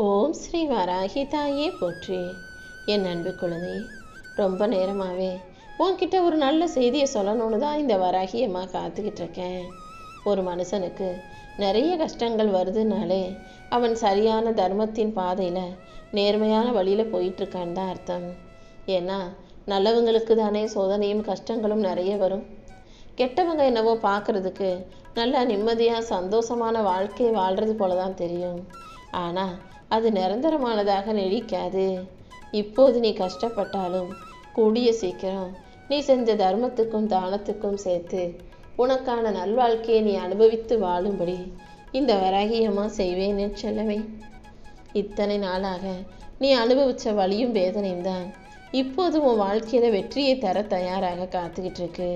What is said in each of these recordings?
ஓம் ஸ்ரீ வராகி தாயே போற்றி. என் அன்பு குழந்தை, ரொம்ப நேரமாகவே உன்கிட்ட ஒரு நல்ல செய்தியை சொல்லணும்னு தான் இந்த வராகி அம்மா காத்துக்கிட்டு இருக்கேன். ஒரு மனுஷனுக்கு நிறைய கஷ்டங்கள் வருதுனாலே அவன் சரியான தர்மத்தின் பாதையில் நேர்மையான வழியில் போயிட்டுருக்கான்னு தான் அர்த்தம். ஏன்னா நல்லவங்களுக்கு தானே சோதனையும் கஷ்டங்களும் நிறைய வரும். கெட்டவங்க என்னவோ பார்க்குறதுக்கு நல்லா நிம்மதியாக சந்தோஷமான வாழ்க்கையை வாழ்கிறது போல தான் தெரியும். ஆனால் அது நிரந்தரமானதாக நீடிக்காது. இப்போது நீ கஷ்டப்பட்டாலும் கூடிய சீக்கிரம் நீ செஞ்ச தர்மத்துக்கும் தானத்துக்கும் சேர்த்து உனக்கான நல்வாழ்க்கையை நீ அனுபவித்து வாழும்படி இந்த வராகியமாக செய்வேன் என் செல்லவே. இத்தனை நாளாக நீ அனுபவித்த வலியும் வேதனையும் தான் இப்போது உன் வாழ்க்கையில் வெற்றியை தர தயாராக காத்துக்கிட்டு இருக்கு.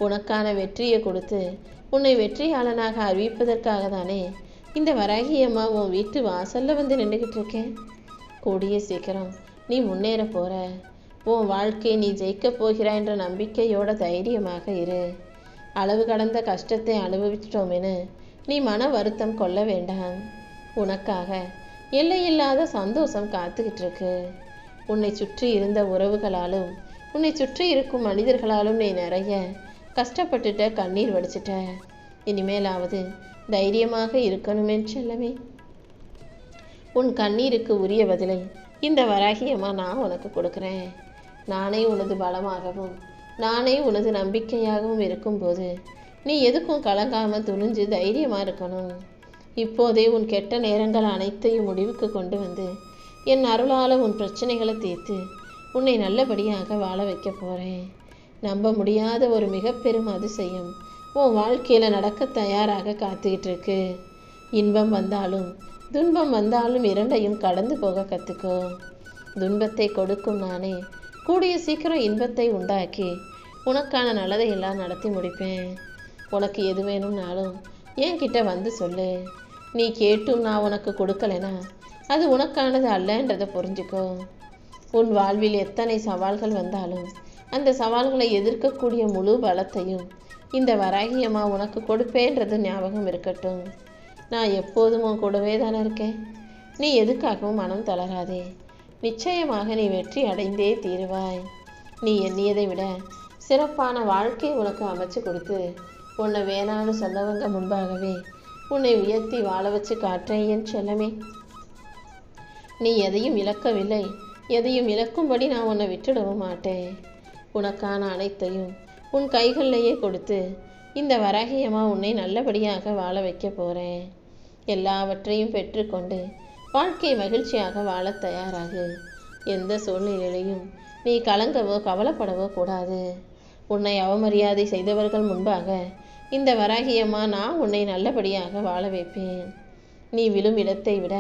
உனக்கான வெற்றியை கொடுத்து உன்னை வெற்றியாளனாக அறிவிப்பதற்காக தானே இந்த வராகியம்மா உன் வீட்டு வாசல்ல வந்து நின்றுக்கிட்டு இருக்கேன். கூடிய சீக்கிரம் நீ முன்னேற போற. உன் வாழ்க்கையை நீ ஜெயிக்க போகிறாய் என்ற நம்பிக்கையோட தைரியமாக இரு. அளவு கடந்த கஷ்டத்தை அனுபவிச்சிட்டோமென்னு நீ மன வருத்தம் கொள்ள வேண்டாம். உனக்காக எல்லையில்லாத சந்தோஷம் காத்துக்கிட்டு இருக்கு. உன்னை சுற்றி இருந்த உறவுகளாலும் உன்னை சுற்றி இருக்கும் மனிதர்களாலும் நீ நிறைய கஷ்டப்பட்டுட்ட, கண்ணீர் வடிச்சிட்ட. இனிமேலாவது தைரியமாக இருக்கணுமே செல்லவே. உன் கண்ணீருக்கு உரிய பதிலை இந்த வராகியம்மா நான் உனக்கு கொடுக்குறேன். நானே உனது பலமாகவும் நானே உனது நம்பிக்கையாகவும் இருக்கும்போது நீ எதுக்கும் கலங்காமல் துணிஞ்சு தைரியமாக இருக்கணும். இப்போதே உன் கெட்ட நேரங்கள் அனைத்தையும் முடிவுக்கு கொண்டு வந்து என் அருளால் உன் பிரச்சனைகளை தீர்த்து உன்னை நல்லபடியாக வாழ வைக்க போகிறேன். நம்ப முடியாத ஒரு மிக பெரும் அதிசயம் உன் வாழ்க்கையில் நடக்க தயாராக காத்துக்கிட்டு இருக்கு. இன்பம் வந்தாலும் துன்பம் வந்தாலும் இரண்டையும் கடந்து போக கற்றுக்கோ. துன்பத்தை கொடுக்கும் நானே கூடிய சீக்கிரம் இன்பத்தை உண்டாக்கி உனக்கான நல்லதை எல்லாம் நடத்தி முடிப்பேன். உனக்கு எது வேணும்னாலும் என்கிட்ட வந்து சொல்லு. நீ கேட்டும் நான் உனக்கு கொடுக்கலைனா அது உனக்கானது அல்லன்றதை புரிஞ்சுக்கோ. உன் வாழ்வில் எத்தனை சவால்கள் வந்தாலும் அந்த சவால்களை எதிர்க்கக்கூடிய முழு பலத்தையும் இந்த வராகியம்மா உனக்கு கொடுப்பேன்றது ஞாபகம் இருக்கட்டும். நான் எப்போதும் உன் கூடவே தானே இருக்கேன். நீ எதுக்காகவும் மனம் தளராதே. நிச்சயமாக நீ வெற்றி அடைந்தே தீருவாய். நீ எண்ணியதை விட சிறப்பான வாழ்க்கை உனக்கு அமைச்சு கொடுத்து உன்னை வேணான்னு சொன்னவங்க முன்பாகவே உன்னை உயர்த்தி வாழ வச்சு காட்டுறேன் என் செல்லமே. நீ எதையும் இழக்கவில்லை, எதையும் இழக்கும்படி நான் உன்னை விட்டுடவும் மாட்டேன். உனக்கான அனைத்தையும் உன் கைகளிலேயே கொடுத்து இந்த வராகியம்மா உன்னை நல்லபடியாக வாழ வைக்க போகிறேன். எல்லாவற்றையும் பெற்றுக்கொண்டு வாழ்க்கை மகிழ்ச்சியாக வாழ தயாராகு. எந்த சூழ்நிலையிலையும் நீ கலங்கவோ கவலைப்படவோ கூடாது. உன்னை அவமரியாதை செய்தவர்கள் முன்பாக இந்த வராகியம்மா நான் உன்னை நல்லபடியாக வாழ வைப்பேன். நீ விழும் இடத்தை விட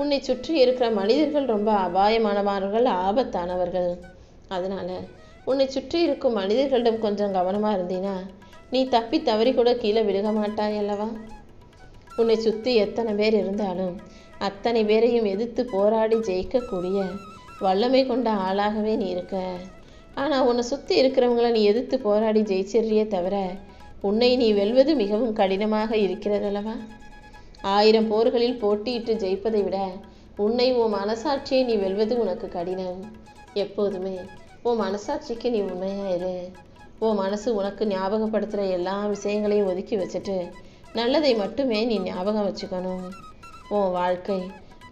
உன்னை சுற்றி இருக்கிற மனிதர்கள் ரொம்ப அபாயமானவர்கள், ஆபத்தானவர்கள். அதனால் உன்னை சுற்றி இருக்கும் மனிதர்களிடம் கொஞ்சம் கவனமாக இருந்தீன்னா நீ தப்பி தவறி கூட கீழே விழுக மாட்டாய் அல்லவா. உன்னை சுற்றி எத்தனை பேர் இருந்தாலும் அத்தனை பேரையும் எதிர்த்து போராடி ஜெயிக்கக்கூடிய வல்லமை கொண்ட ஆளாகவே நீ இருக்க. ஆனால் உன்னை சுற்றி இருக்கிறவங்கள நீ எதிர்த்து போராடி ஜெயிச்சிடுறியே தவிர உன்னை நீ வெல்வது மிகவும் கடினமாக இருக்கிறதல்லவா. 1000 போர்களில் போட்டியிட்டு ஜெயிப்பதை விட உன்னை உன் மனசாட்சியை நீ வெல்வது உனக்கு கடினம். எப்போதுமே உன் மனசாட்சிக்கு நீ உண்மையாயிரு. உன் மனசு உனக்கு ஞாபகப்படுத்துகிற எல்லா விஷயங்களையும் ஒதுக்கி வச்சுட்டு நல்லதை மட்டுமே நீ ஞாபகம் வச்சுக்கணும். உன் வாழ்க்கை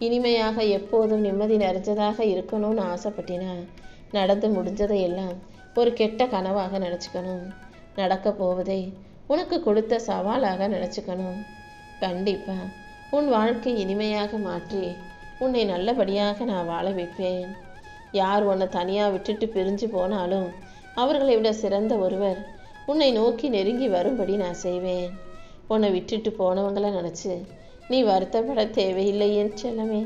இனிமையாக எப்போதும் நிம்மதி நிறைஞ்சதாக இருக்கணும்னு ஆசைப்பட்டினா நடந்து முடிஞ்சதை எல்லாம் ஒரு கெட்ட கனவாக நினச்சிக்கணும். நடக்க போவதை உனக்கு கொடுத்த சவாலாக நினச்சிக்கணும். கண்டிப்பாக உன் வாழ்க்கை இனிமையாக மாற்றி உன்னை நல்லபடியாக நான் வாழ வைப்பேன். யார் உன்னை தனியாக விட்டுட்டு பிரிஞ்சு போனாலும் அவர்களை விட சிறந்த ஒருவர் உன்னை நோக்கி நெருங்கி வரும்படி நான் செய்வேன். உன்னை விட்டுட்டு போனவங்களை நினச்சி நீ வருத்தப்பட தேவையில்லை என் செல்லமே.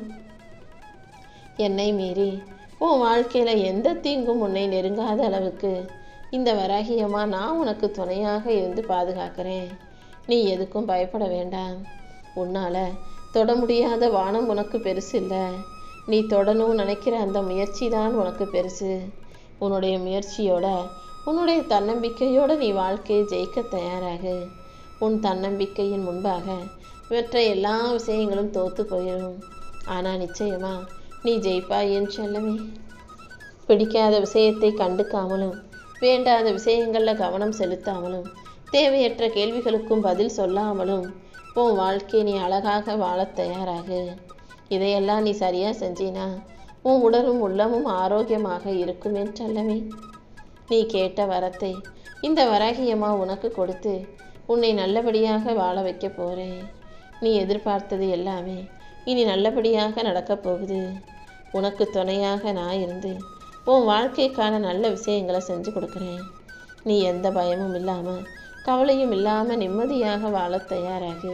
என்னை மீறி உன் வாழ்க்கையில் எந்த தீங்கும் உன்னை நெருங்காத அளவுக்கு இந்த வராகியம்மா நான் உனக்கு துணையாக இருந்து பாதுகாக்கிறேன். நீ எதுக்கும் பயப்பட வேண்டாம். உன்னால் தொட முடியாத வானம் உனக்கு பெருசு இல்லை. நீ தொடணும்னு நினைக்கிற அந்த முயற்சி தான் உனக்கு பெருசு. உன்னுடைய முயற்சியோட உன்னுடைய தன்னம்பிக்கையோடு நீ வாழ்க்கையை ஜெயிக்க தயாராகு. உன் தன்னம்பிக்கையின் முன்பாக மற்ற எல்லா விஷயங்களும் தோற்று போயிடும். ஆனால் நிச்சயமா நீ ஜெயிப்பாய் என் செல்லமே. பிடிக்காத விஷயத்தை கண்டுக்காமலும் வேண்டாத விஷயங்களில் கவனம் செலுத்தாமலும் தேவையற்ற கேள்விகளுக்கும் பதில் சொல்லாமலும் உன் வாழ்க்கையை நீ அழகாக வாழத் தயாராகு. இதையெல்லாம் நீ சரியாக செஞ்சினா உன் உடலும் உள்ளமும் ஆரோக்கியமாக இருக்கும் என் செல்லமே. நீ கேட்ட வரத்தை இந்த வராகியம்மா உனக்கு கொடுத்து உன்னை நல்லபடியாக வாழ வைக்க போகிறேன். நீ எதிர்பார்த்தது எல்லாமே இனி நல்லபடியாக நடக்கப் போகுது. உனக்கு துணையாக நான் இருந்து உன் வாழ்க்கைக்கான நல்ல விஷயங்களை செஞ்சு கொடுக்குறேன். நீ எந்த பயமும் இல்லாமல் கவலையும் இல்லாமல் நிம்மதியாக வாழ தயாராகு.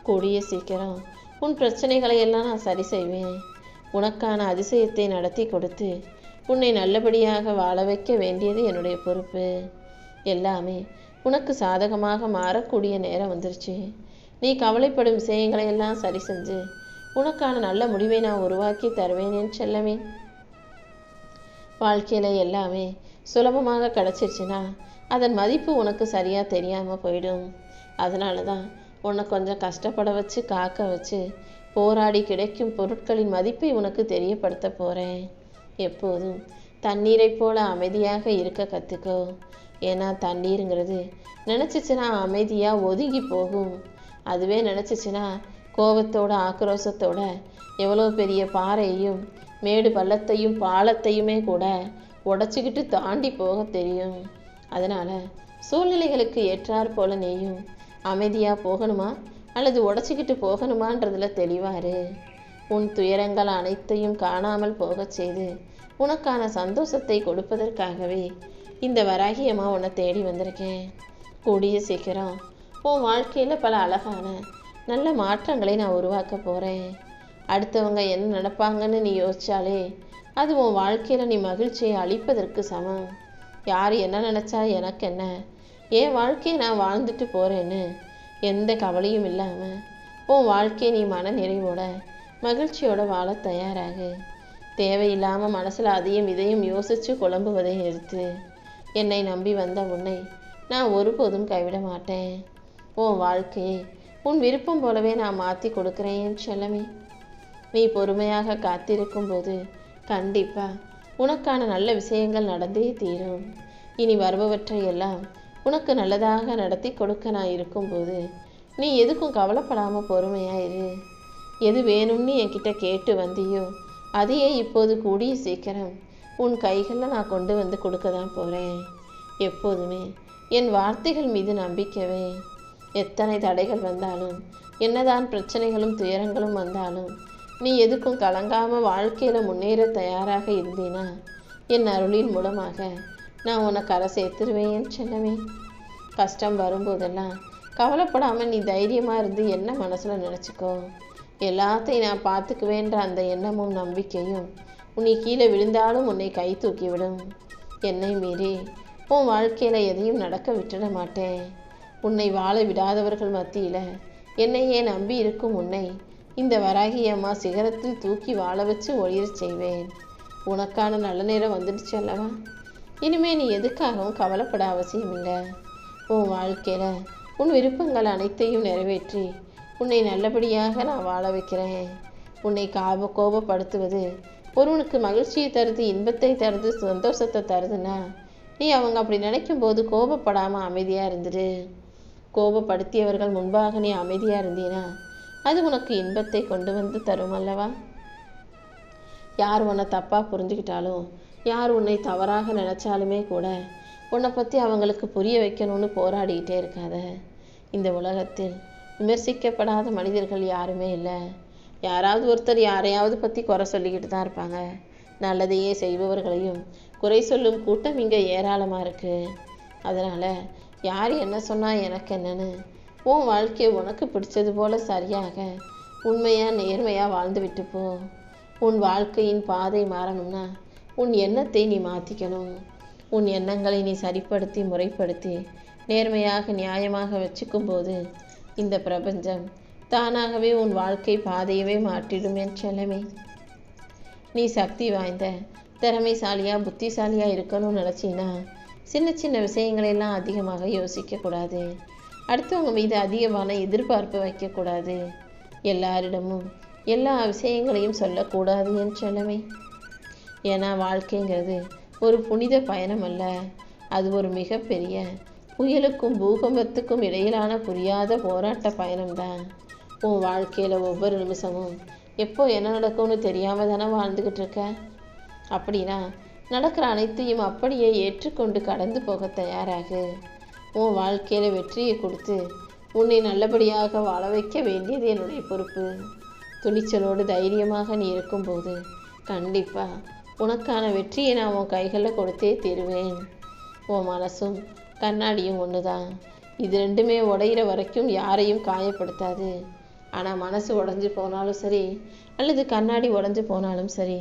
கூடிய சீக்கிரம் உன் பிரச்சனைகளை எல்லாம் நான் சரி செய்வேன். உனக்கான அதிசயத்தை நடத்தி கொடுத்து உன்னை நல்லபடியாக வாழ வைக்க வேண்டியது என்னுடைய பொறுப்பு. எல்லாமே உனக்கு சாதகமாக மாறக்கூடிய நேரம் வந்துருச்சு. நீ கவலைப்படும் விஷயங்களை எல்லாம் சரி செஞ்சு உனக்கான நல்ல முடிவை நான் உருவாக்கி தருவேன் என் செல்லமே. வாழ்க்கையில் எல்லாமே சுலபமாக கிடச்சிருச்சுன்னா அதன் மதிப்பு உனக்கு சரியாக தெரியாமல் போயிடும். அதனால தான் உன்னை கொஞ்சம் கஷ்டப்பட வச்சு காக்க வச்சு போராடி கிடைக்கும் பொருட்களின் மதிப்பை உனக்கு தெரியப்படுத்த போகிறேன். எப்போதும் தண்ணீரை போல அமைதியாக இருக்க கற்றுக்கோ. ஏன்னா தண்ணீருங்கிறது நினச்சிச்சுன்னா அமைதியாக ஒதுங்கி போகும். அதுவே நினச்சிச்சுன்னா கோபத்தோட ஆக்ரோஷத்தோட எவ்வளோ பெரிய பாறையையும் மேடு பள்ளத்தையும் பாலத்தையுமே கூட உடச்சிக்கிட்டு தாண்டி போக தெரியும். அதனால் சூழ்நிலைகளுக்கு ஏற்றாற் போல நீயும் அமைதியாக போகணுமா அல்லது உடச்சிக்கிட்டு போகணுமான்றதுல தெளிவாரு. உன் துயரங்கள் அனைத்தையும் காணாமல் போகச் செய்து உனக்கான சந்தோஷத்தை கொடுப்பதற்காகவே இந்த வராகியம்மா உன்னை தேடி வந்திருக்கேன். கூடிய சீக்கிரம் உன் வாழ்க்கையில் பல அழகான நல்ல மாற்றங்களை நான் உருவாக்க போகிறேன். அடுத்தவங்க என்ன நினைப்பாங்கன்னு நீ யோசிச்சாலே அது உன் வாழ்க்கையில் நீ மகிழ்ச்சியை அளிப்பதற்கு சமம். யார் என்ன நினச்சா எனக்கு என்ன, என் வாழ்க்கையை நான் வாழ்ந்துட்டு போகிறேன்னு எந்த கவலையும் இல்லாமல் உன் வாழ்க்கையை நீ மன நிறைவோட மகிழ்ச்சியோட வாழ தயாராகு. தேவையில்லாமல் மனசில் அதையும் இதையும் யோசித்து குழம்புவதை நிறுத்து. என்னை நம்பி வந்த உன்னை நான் ஒருபோதும் கைவிட மாட்டேன். உன் வாழ்க்கையை உன் விருப்பம் போலவே நான் மாற்றி கொடுக்குறேன் என் செல்லமே. நீ பொறுமையாக காத்திருக்கும் போது கண்டிப்பாக உனக்கான நல்ல விஷயங்கள் நடந்தே தீரும். இனி வருபவற்றை எல்லாம் உனக்கு நல்லதாக நடத்தி கொடுக்க நான் இருக்கும்போது நீ எதுக்கும் கவலைப்படாமல் பொறுமையாயிரு. எது வேணும்னு என்கிட்ட கேட்டு வந்தியோ அதையே இப்போது கூடிய சீக்கிரம் உன் கைகளில் நான் கொண்டு வந்து கொடுக்க தான் போகிறேன். எப்போதுமே என் வார்த்தைகள் மீது நம்பிக்கவே. எத்தனை தடைகள் வந்தாலும் என்னதான் பிரச்சனைகளும் துயரங்களும் வந்தாலும் நீ எதுக்கும் கலங்காமல் வாழ்க்கையில் முன்னேற தயாராக இருந்தீனா என் அருளின் மூலமாக நான் உன்னை கரை சேர்த்துருவேன் செல்லமே. கஷ்டம் வரும்போதெல்லாம் கவலைப்படாமல் நீ தைரியமாக இருந்து என்ன மனசில் நினச்சிக்கோ. எல்லாத்தையும் நான் பார்த்துக்குவேன்ற அந்த எண்ணமும் நம்பிக்கையும் உன்னை கீழே விழுந்தாலும் உன்னை கை தூக்கிவிடும். என்னை மீறி உன் வாழ்க்கையில் எதையும் நடக்க விட்டுட மாட்டேன். உன்னை வாழ விடாதவர்கள் மத்தியில் என்னையே நம்பி இருக்கும் உன்னை இந்த வராகியம்மா சிகரத்தில் தூக்கி வாழ வச்சு ஒளிரச் செய்வேன். உனக்கான நல்ல நேரம் வந்துடுச்சு அல்லவா? இனிமே நீ எதுக்காகவும் கவலைப்பட அவசியம் இல்லை. உன் வாழ்க்கையில் உன் விருப்பங்கள் அனைத்தையும் நிறைவேற்றி உன்னை நல்லபடியாக நான் வாழ வைக்கிறேன். உன்னை கோபப்படுத்துவது ஒருவனுக்கு மகிழ்ச்சியை தருது, இன்பத்தை தருது, சந்தோஷத்தை தருதுன்னா நீ அவங்க அப்படி நினைக்கும் போது கோபப்படாமல் அமைதியாக இருந்துடு. கோபப்படுத்தியவர்கள் முன்பாக நீ அமைதியாக இருந்தீனா அது உனக்கு இன்பத்தை கொண்டு வந்து தரும் அல்லவா? யார் உன்னை தப்பாக புரிஞ்சுக்கிட்டாலும் யார் உன்னை தவறாக நினச்சாலுமே கூட உன்னை பற்றி அவங்களுக்கு புரிய வைக்கணும்னு போராடிக்கிட்டே இருக்காத. இந்த உலகத்தில் விமர்சிக்கப்படாத மனிதர்கள் யாருமே இல்லை. யாராவது ஒருத்தர் யாரையாவது பற்றி குறை சொல்லிக்கிட்டு தான் இருப்பாங்க. நல்லதையே செய்பவர்களையும் குறை சொல்லும் கூட்டம் இங்கே ஏராளமாக இருக்குது. அதனால் யார் என்ன சொன்னால் எனக்கு என்னன்னு உன் வாழ்க்கையை உனக்கு பிடிச்சது போல் சரியாக உண்மையாக நேர்மையாக வாழ்ந்து விட்டு போ. உன் வாழ்க்கையின் பாதை மாறணும்னா உன் எண்ணத்தை நீ மாற்றிக்கணும். உன் எண்ணங்களை நீ சரிப்படுத்தி முறைப்படுத்தி நேர்மையாக நியாயமாக வச்சுக்கும் போது இந்த பிரபஞ்சம் தானாகவே உன் வாழ்க்கை பாதையவே மாற்றிடும் என் செல்லமே. நீ சக்தி வாய்ந்த திறமைசாலியாக புத்திசாலியாக இருக்கணும்னு நினச்சின்னா சின்ன சின்ன விஷயங்களெல்லாம் அதிகமாக யோசிக்கக்கூடாது. அடுத்தவங்க மீது அதிகமான எதிர்பார்ப்பு வைக்கக்கூடாது. எல்லாரிடமும் எல்லா விஷயங்களையும் சொல்லக்கூடாது என் செல்லமே. ஏன்னா வாழ்க்கைங்கிறது ஒரு புனித பயணம் அல்ல, அது ஒரு மிகப்பெரிய புயலுக்கும் பூகம்பத்துக்கும் இடையிலான புரியாத போராட்ட பயணம்தான். உன் வாழ்க்கையில் ஒவ்வொரு நிமிஷமும் எப்போ என்ன நடக்கும்னு தெரியாம தானே வாழ்ந்துக்கிட்டு இருக்க. அப்படின்னா நடக்கிற அனைத்தையும் அப்படியே ஏற்றுக்கொண்டு கடந்து போக தயாராகு. உன் வாழ்க்கையில் வெற்றியை கொடுத்து உன்னை நல்லபடியாக வாழ வைக்க வேண்டியது என்னுடைய பொறுப்பு. துணிச்சலோடு தைரியமாக நீ இருக்கும்போது கண்டிப்பாக உனக்கான வெற்றியை நான் உன் கைகளில் கொடுத்தே தீருவேன். உன் மனசும் கண்ணாடியும் ஒன்று தான். இது ரெண்டுமே உடையிற வரைக்கும் யாரையும் காயப்படுத்தாது. ஆனால் மனசு உடஞ்சி போனாலும் சரி, அல்லது கண்ணாடி உடஞ்சி போனாலும் சரி,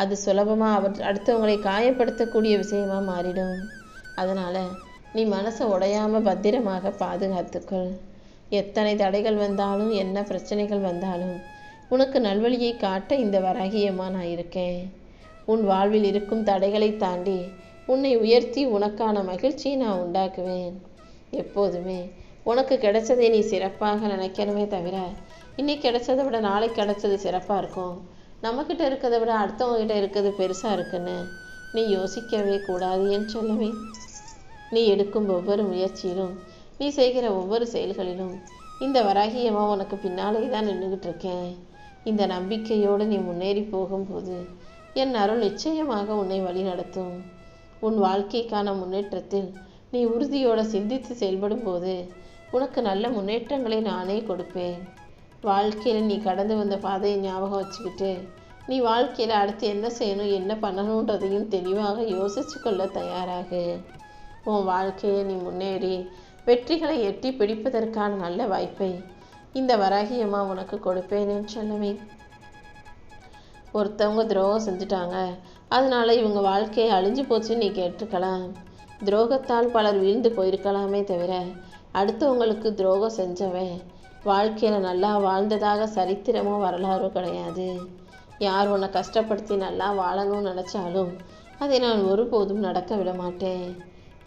அது சுலபமாக அடுத்தவங்களை காயப்படுத்தக்கூடிய விஷயமாக மாறிடும். அதனால் நீ மனசை உடையாமல் பத்திரமாக பாதுகாத்துக்கொள். எத்தனை தடைகள் வந்தாலும் என்ன பிரச்சனைகள் வந்தாலும் உனக்கு நல்வழியை காட்ட இந்த வராகியம்மா நான் இருக்கேன். உன் வாழ்வில் இருக்கும் தடைகளை தாண்டி உன்னை உயர்த்தி உனக்கான மகிழ்ச்சியை நான் உண்டாக்குவேன். எப்போதுமே உனக்கு கிடைச்சதை நீ சிறப்பாக நினைக்கணுமே தவிர இன்னைக்கு கிடைச்சதை விட நாளைக்கு கிடைச்சது சிறப்பாக இருக்கும், நம்மக்கிட்ட இருக்கிறத விட அடுத்தவங்ககிட்ட இருக்கிறது பெருசாக இருக்குன்னு நீ யோசிக்கவே கூடாது என் செல்லமே. நீ எடுக்கும் ஒவ்வொரு முயற்சியிலும், நீ செய்கிற ஒவ்வொரு செயல்களிலும் இந்த வராகியம்மா உனக்கு பின்னாலே தான் நின்றுக்கிட்டு இருக்கேன். இந்த நம்பிக்கையோடு நீ முன்னேறி போகும்போது என் அருள் நிச்சயமாக உன்னை வழி நடத்தும். உன் வாழ்க்கைக்கான முன்னேற்றத்தில் நீ உறுதியோடு சிந்தித்து செயல்படும் போது உனக்கு நல்ல முன்னேற்றங்களை நானே கொடுப்பேன். வாழ்க்கையில் நீ கடந்து வந்த பாதையை ஞாபகம் வச்சுக்கிட்டு நீ வாழ்க்கையில் அடுத்து என்ன செய்யணும் என்ன பண்ணணுன்றதையும் தெளிவாக யோசிச்சு கொள்ள தயாராகு. உன் வாழ்க்கையை நீ முன்னேறி வெற்றிகளை எட்டி பிடிப்பதற்கான நல்ல வாய்ப்பை இந்த வராகியம்மா உனக்கு கொடுப்பேன் என்று சொல்லவே. ஒருத்தவங்க துரோகம் செஞ்சுட்டாங்க, அதனால இவங்க வாழ்க்கையை அழிஞ்சு போச்சுன்னு நீ கேட்டிருக்கலாம். துரோகத்தால் பலர் வீழ்ந்து போயிருக்கலாமே தவிர அடுத்தவங்களுக்கு துரோகம் செஞ்சவன் வாழ்க்கையில் நல்லா வாழ்ந்ததாக சரித்திரமோ வரலாறோ கிடையாது. யார் உன்னை கஷ்டப்படுத்தி நல்லா வாழணும்னு நினச்சாலும் அதை நான் ஒருபோதும் நடக்க விட மாட்டேன்.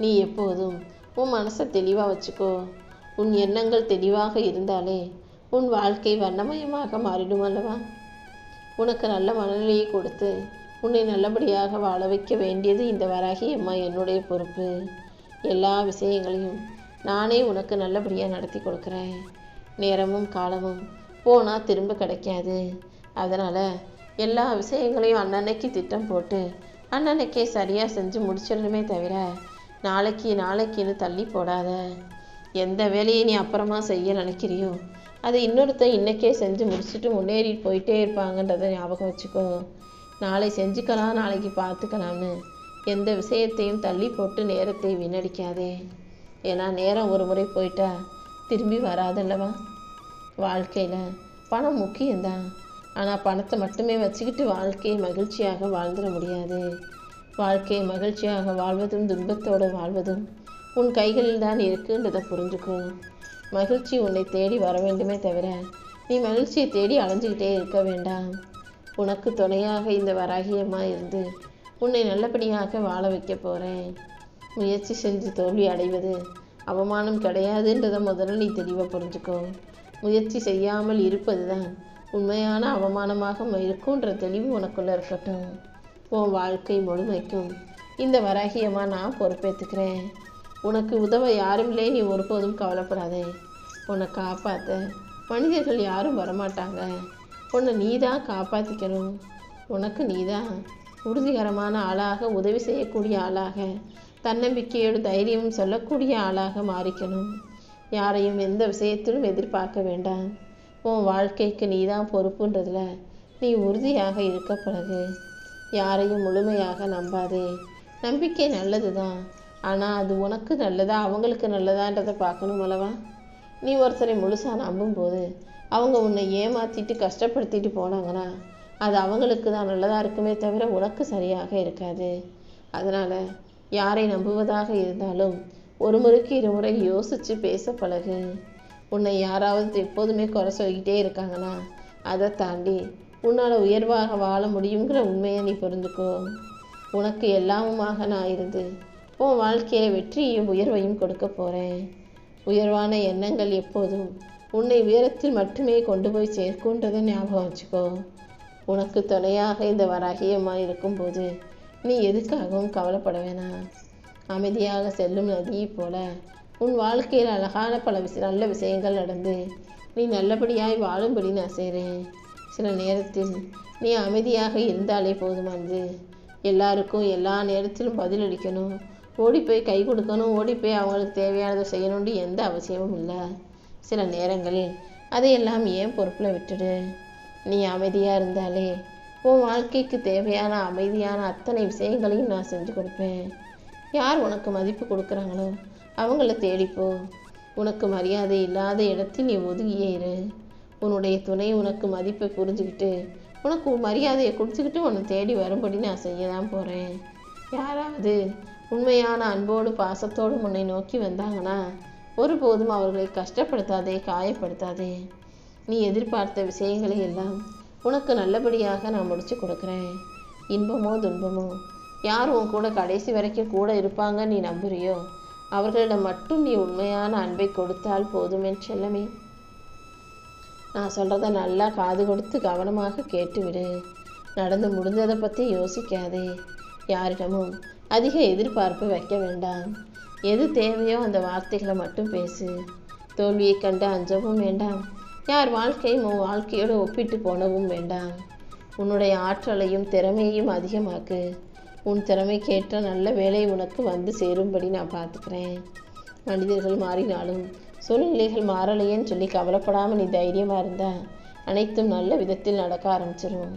நீ எப்போதும் உன் மனசை தெளிவாக வச்சுக்கோ. உன் எண்ணங்கள் தெளிவாக இருந்தாலே உன் வாழ்க்கை வண்ணமயமாக மாறிடும் அல்லவா. உனக்கு நல்ல மனநிலையை கொடுத்து உன்னை நல்லபடியாக வாழ வைக்க வேண்டியது இந்த வராகியம்மா என்னுடைய பொறுப்பு. எல்லா விஷயங்களையும் நானே உனக்கு நல்லபடியாக நடத்தி கொடுக்குறேன். நேரமும் காலமும் போனால் திரும்ப கிடைக்காது. அதனால் எல்லா விஷயங்களையும் அன்னன்னைக்கு திட்டம் போட்டு அன்னன்னைக்கே சரியாக செஞ்சு முடிச்சிடணுமே தவிர நாளைக்குன்னு தள்ளி போடாத. எந்த வேலையை நீ அப்புறமா செய்ய நினைக்கிறியோ அதை இன்னொருத்தன் இன்றைக்கே செஞ்சு முடிச்சுட்டு முன்னேறி போயிட்டே இருப்பாங்கன்றதை ஞாபகம் வச்சுக்கோ. நாளை செஞ்சுக்கலாம், நாளைக்கு பார்த்துக்கலாம்னு எந்த விஷயத்தையும் தள்ளி போட்டு நேரத்தை வீணடிக்காதே. ஏன்னா நேரம் ஒரு முறை போயிட்டா திரும்பி வராதல்லவா. வாழ்க்கையில் பணம் முக்கியம்தான், ஆனால் பணத்தை மட்டுமே வச்சுக்கிட்டு வாழ்க்கையை மகிழ்ச்சியாக வாழ்ந்துட முடியாது. வாழ்க்கையை மகிழ்ச்சியாக வாழ்வதும் துன்பத்தோடு வாழ்வதும் உன் கைகளில் தான் இருக்குன்றதை புரிஞ்சுக்கோ. மகிழ்ச்சி உன்னை தேடி வர வேண்டுமே தவிர நீ மகிழ்ச்சியை தேடி அலைஞ்சிக்கிட்டே இருக்க வேண்டாம். உனக்கு துணையாக இந்த வராகியம்மா இருந்து உன்னை நல்லபடியாக வாழ வைக்க போகிறேன். முயற்சி செஞ்சு தோல்வி அடைவது அவமானம் கிடையாதுன்றதை முதல்ல நீ தெளிவாக புரிஞ்சுக்கோ. முயற்சி செய்யாமல் இருப்பது தான் உண்மையான அவமானமாக இருக்குன்ற தெளிவு உனக்குள்ளே இருக்கட்டும். உன் வாழ்க்கை முழுமைக்கும் இந்த வராகியம்மா நான் பொறுப்பேற்றுக்கிறேன். உனக்கு உதவ யாரும் இல்லை, நீ ஒருபோதும் கவலைப்படாதே. உன்னை காப்பாற்ற மனிதர்கள் யாரும் வரமாட்டாங்க. உன்னை நீ தான் காப்பாற்றிக்கணும். உனக்கு நீ தான் உறுதிகரமான ஆளாக, உதவி செய்யக்கூடிய ஆளாக, தன்னம்பிக்கையோடு தைரியமும் சொல்லக்கூடிய ஆளாக மாறிக்கணும். யாரையும் எந்த விஷயத்திலும் எதிர்பார்க்க வேண்டாம். உன் வாழ்க்கைக்கு நீ தான் பொறுப்புன்றதில் நீ உறுதியாக இருக்க பழகு. யாரையும் முழுமையாக நம்பாதே. நம்பிக்கை நல்லது தான், ஆனால் அது உனக்கு நல்லதா அவங்களுக்கு நல்லதான்றதை பார்க்கணும் அல்லவா. நீ ஒருத்தரை முழுசாக நம்பும்போது அவங்க உன்னை ஏமாற்றிட்டு கஷ்டப்படுத்திட்டு போனாங்கன்னா அது அவங்களுக்கு தான் நல்லதாக இருக்குமே தவிர உனக்கு சரியாக இருக்காது. அதனால் யாரை நம்புவதாக இருந்தாலும் ஒரு முறைக்கு இருமுறை யோசித்து பேச பழகு. உன்னை யாராவது எப்போதுமே குறை சொல்லிக்கிட்டே இருக்காங்கன்னா அதை தாண்டி உன்னால் உயர்வாக வாழ முடியுங்கிற உண்மையை நீ புரிஞ்சுக்கோ. உனக்கு எல்லாமுமாக நான் இருந்து உன் வாழ்க்கையை வெற்றியையும் உயர்வையும் கொடுக்க போகிறேன். உயர்வான எண்ணங்கள் எப்போதும் உன்னை உயரத்தில் மட்டுமே கொண்டு போய் சேர்க்குன்றதை ஞாபகம் வச்சுக்கோ. உனக்கு துணையாக இந்த வராகியம்மா இருக்கும்போது நீ எதுக்காகவும் கவலைப்பட வேணாம். அமைதியாக செல்லும் நதியை போல உன் வாழ்க்கையில் அழகான பல நல்ல விஷயங்கள் நடந்து நீ நல்லபடியாய் வாழும்படி நான் செய்கிறேன். சில நேரத்தில் நீ அமைதியாக இருந்தாலே போதுமானது. எல்லாருக்கும் எல்லா நேரத்திலும் பதிலளிக்கணும், ஓடிப்போய் கை கொடுக்கணும், ஓடிப்போய் அவங்களுக்கு தேவையானதை செய்யணும்னு எந்த அவசியமும் இல்லை. சில நேரங்களில் அதையெல்லாம் ஏன் பொறுப்பில் விட்டுடு. நீ அமைதியாக இருந்தாலே உன் வாழ்க்கைக்கு தேவையான அமைதியான அத்தனை விஷயங்களையும் நான் செஞ்சு கொடுப்பேன். யார் உனக்கு மதிப்பு கொடுக்குறாங்களோ அவங்கள தேடிப்போ. உனக்கு மரியாதை இல்லாத இடத்தில் நீ ஒதுங்கியே இரு. உன்னுடைய துணை உனக்கு மதிப்பை புரிஞ்சுக்கிட்டு உனக்கு மரியாதையை கொடுத்துக்கிட்டு உன்னை தேடி வரும்படி நான் செய்ய தான் போகிறேன். யாராவது உண்மையான அன்போடு பாசத்தோடு உன்னை நோக்கி வந்தாங்கன்னா ஒருபோதும் அவர்களை கஷ்டப்படுத்தாதே, காயப்படுத்தாதே. நீ எதிர்பார்த்த விஷயங்களை எல்லாம் உனக்கு நல்லபடியாக நான் முடிச்சு கொடுக்குறேன். இன்பமோ துன்பமோ யார் உன் கூட கடைசி வரைக்கும் கூட இருப்பாங்க நீ நம்புறியோ அவர்களிடம் மட்டும் நீ உண்மையான அன்பை கொடுத்தால் போதும் என் செல்லமே. நான் சொல்கிறத நல்லா காது கொடுத்து கவனமாக கேட்டுவிடு. நடந்து முடிஞ்சதை பற்றி யோசிக்காதே. யாரிடமும் அதிக எதிர்பார்ப்பு வைக்க வேண்டாம். எது தேவையோ அந்த வார்த்தைகளை மட்டும் பேசு. தோல்வியை கண்டு அஞ்சவும் வேண்டாம். யார் வாழ்க்கையும் உன் வாழ்க்கையோடு ஒப்பிட்டு போனவும் வேண்டாம். உன்னுடைய ஆற்றலையும் திறமையையும் அதிகமாக்கு. உன் திறமைக்கேற்ற நல்ல வேலை உனக்கு வந்து சேரும்படி நான் பார்த்துக்கிறேன். மனிதர்கள் மாறினாலும் சூழ்நிலைகள் மாறலையேன்னு சொல்லி கவலைப்படாமல் நீ தைரியமாக இருந்தால் அனைத்தும் நல்ல விதத்தில் நடக்க ஆரம்பிச்சிடும்.